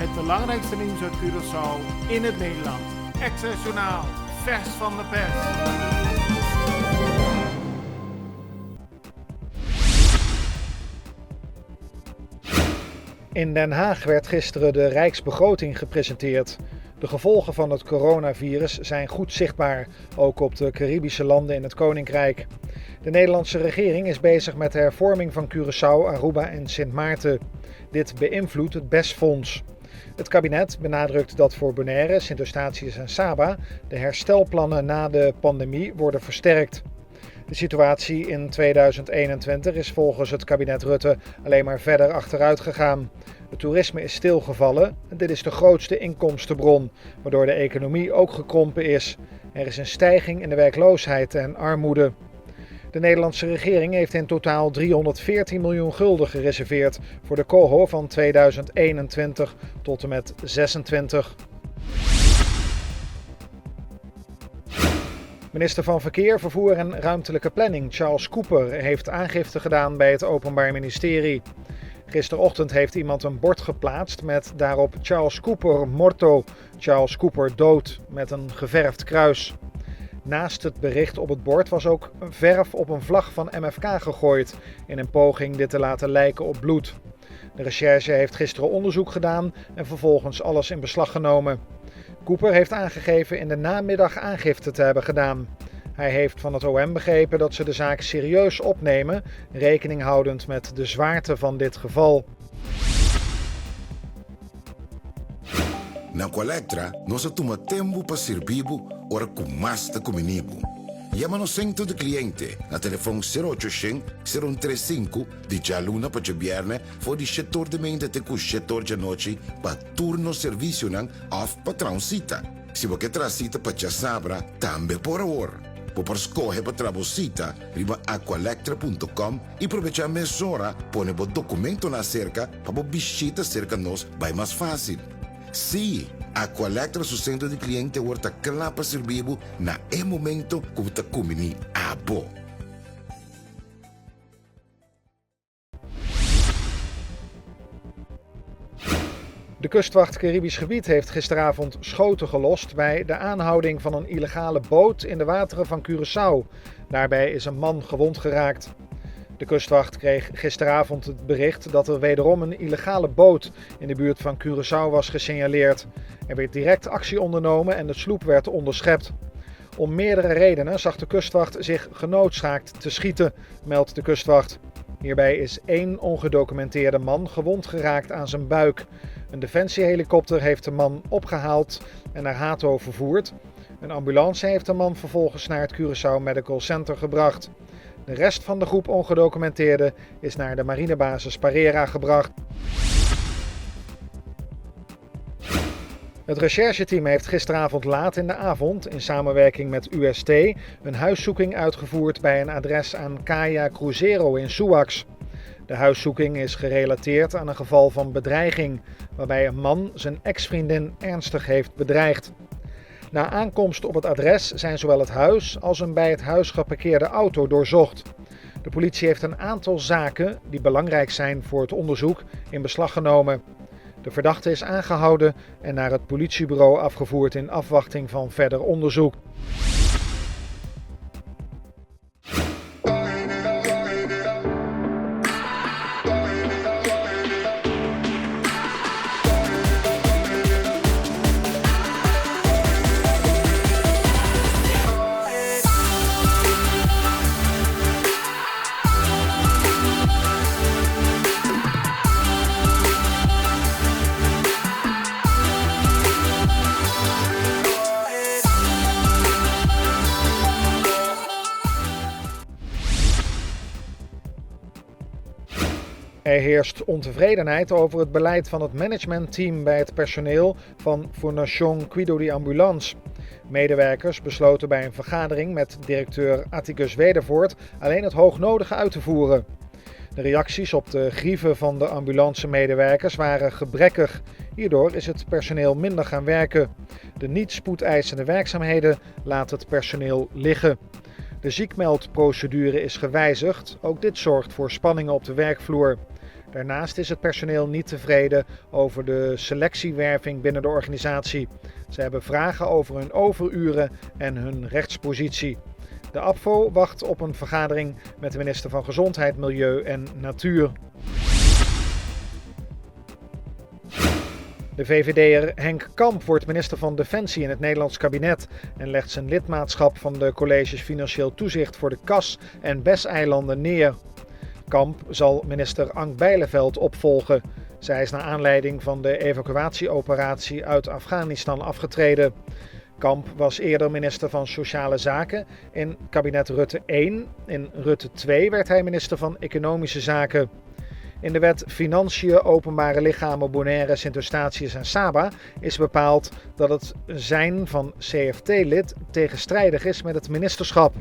Het belangrijkste nieuws uit Curaçao in het Nederland. Access Journaal, vers van de pers. In Den Haag werd gisteren de Rijksbegroting gepresenteerd. De gevolgen van het coronavirus zijn goed zichtbaar, ook op de Caribische landen in het Koninkrijk. De Nederlandse regering is bezig met de hervorming van Curaçao, Aruba en Sint Maarten. Dit beïnvloedt het BES-fonds. Het kabinet benadrukt dat voor Bonaire, Sint Eustatius en Saba de herstelplannen na de pandemie worden versterkt. De situatie in 2021 is volgens het kabinet Rutte alleen maar verder achteruit gegaan. Het toerisme is stilgevallen en dit is de grootste inkomstenbron, waardoor de economie ook gekrompen is. Er is een stijging in de werkloosheid en armoede. De Nederlandse regering heeft in totaal 314 miljoen gulden gereserveerd voor de coho van 2021 tot en met 26. Minister van Verkeer, Vervoer en Ruimtelijke Planning Charles Cooper heeft aangifte gedaan bij het Openbaar Ministerie. Gisterochtend heeft iemand een bord geplaatst met daarop Charles Cooper morto, Charles Cooper dood, met een geverfd kruis. Naast het bericht op het bord was ook een verf op een vlag van MFK gegooid in een poging dit te laten lijken op bloed. De recherche heeft gisteren onderzoek gedaan en vervolgens alles in beslag genomen. Cooper heeft aangegeven in de namiddag aangifte te hebben gedaan. Hij heeft van het OM begrepen dat ze de zaak serieus opnemen, rekening houdend met de zwaarte van dit geval. Na Colectra, nós toma tempo para servir ora com mais da comunibo. Llama-nos sempre de cliente na telefone 0800-035 de Jaluna para Jabierne voor die setor de mente te com setor de noite para turno serviço nan of patrão cita. Se você traz cita para Sabra, também por hora. Por escolher para trabalhar, riba aqualectra.com e aproveitar a mesura, põe o documento na cerca para visita cerca nós, vai mais fácil. Sim, Aqualectra, seu centro de cliente, está claro para servir na momento que você come a bo. De kustwacht Caribisch Gebied heeft gisteravond schoten gelost bij de aanhouding van een illegale boot in de wateren van Curaçao. Daarbij is een man gewond geraakt. De kustwacht kreeg gisteravond het bericht dat er wederom een illegale boot in de buurt van Curaçao was gesignaleerd. Er werd direct actie ondernomen en de sloep werd onderschept. Om meerdere redenen zag de kustwacht zich genoodzaakt te schieten, meldt de kustwacht. Hierbij is 1 ongedocumenteerde man gewond geraakt aan zijn buik. Een defensiehelikopter heeft de man opgehaald en naar Hato vervoerd. Een ambulance heeft de man vervolgens naar het Curaçao Medical Center gebracht. De rest van de groep ongedocumenteerden is naar de marinebasis Parera gebracht. Het rechercheteam heeft gisteravond laat in de avond in samenwerking met UST een huiszoeking uitgevoerd bij een adres aan Kaya Cruzeiro in Suax. De huiszoeking is gerelateerd aan een geval van bedreiging, waarbij een man zijn ex-vriendin ernstig heeft bedreigd. Na aankomst op het adres zijn zowel het huis als een bij het huis geparkeerde auto doorzocht. De politie heeft een aantal zaken die belangrijk zijn voor het onderzoek in beslag genomen. De verdachte is aangehouden en naar het politiebureau afgevoerd in afwachting van verder onderzoek. Er heerst ontevredenheid over het beleid van het managementteam bij het personeel van Fundación Cuido de Ambulance. Medewerkers besloten bij een vergadering met directeur Atticus Wedervoort alleen het hoognodige uit te voeren. De reacties op de grieven van de ambulancemedewerkers waren gebrekkig. Hierdoor is het personeel minder gaan werken. De niet spoedeisende werkzaamheden laat het personeel liggen. De ziekmeldprocedure is gewijzigd. Ook dit zorgt voor spanningen op de werkvloer. Daarnaast is het personeel niet tevreden over de selectiewerving binnen de organisatie. Ze hebben vragen over hun overuren en hun rechtspositie. De APVO wacht op een vergadering met de minister van Gezondheid, Milieu en Natuur. De VVD'er Henk Kamp wordt minister van Defensie in het Nederlands kabinet en legt zijn lidmaatschap van de colleges Financieel Toezicht voor de Kas- en BES-eilanden neer. Kamp zal minister Ank Bijleveld opvolgen. Zij is naar aanleiding van de evacuatieoperatie uit Afghanistan afgetreden. Kamp was eerder minister van Sociale Zaken in kabinet Rutte 1. In Rutte 2 werd hij minister van Economische Zaken. In de wet Financiën, Openbare Lichamen, Bonaire, Sint-Eustatius en Saba is bepaald dat het zijn van CFT-lid tegenstrijdig is met het ministerschap.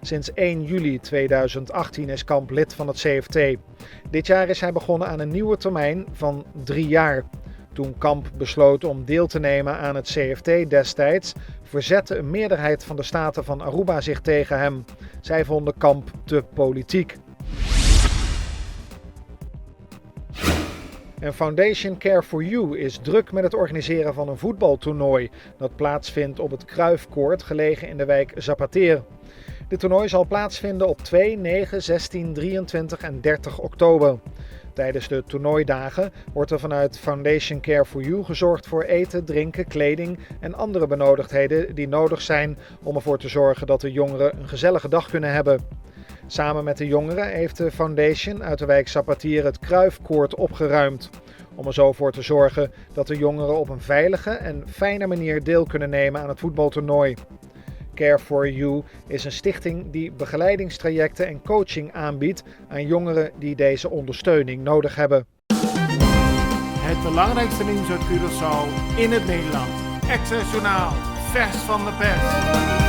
Sinds 1 juli 2018 is Kamp lid van het CFT. Dit jaar is hij begonnen aan een nieuwe termijn van 3 jaar. Toen Kamp besloot om deel te nemen aan het CFT destijds, verzette een meerderheid van de staten van Aruba zich tegen hem. Zij vonden Kamp te politiek. En Foundation Care for You is druk met het organiseren van een voetbaltoernooi dat plaatsvindt op het Kruifkoord gelegen in de wijk Zapateer. Dit toernooi zal plaatsvinden op 2, 9, 16, 23 en 30 oktober. Tijdens de toernooidagen wordt er vanuit Foundation Care for You gezorgd voor eten, drinken, kleding en andere benodigdheden die nodig zijn om ervoor te zorgen dat de jongeren een gezellige dag kunnen hebben. Samen met de jongeren heeft de Foundation uit de wijk Zapateer het Kruifkoord opgeruimd. Om er zo voor te zorgen dat de jongeren op een veilige en fijne manier deel kunnen nemen aan het voetbaltoernooi. Care for You is een stichting die begeleidingstrajecten en coaching aanbiedt aan jongeren die deze ondersteuning nodig hebben. Het belangrijkste nieuws uit Curaçao in het Nederland. Access Journaal, vers van de pers.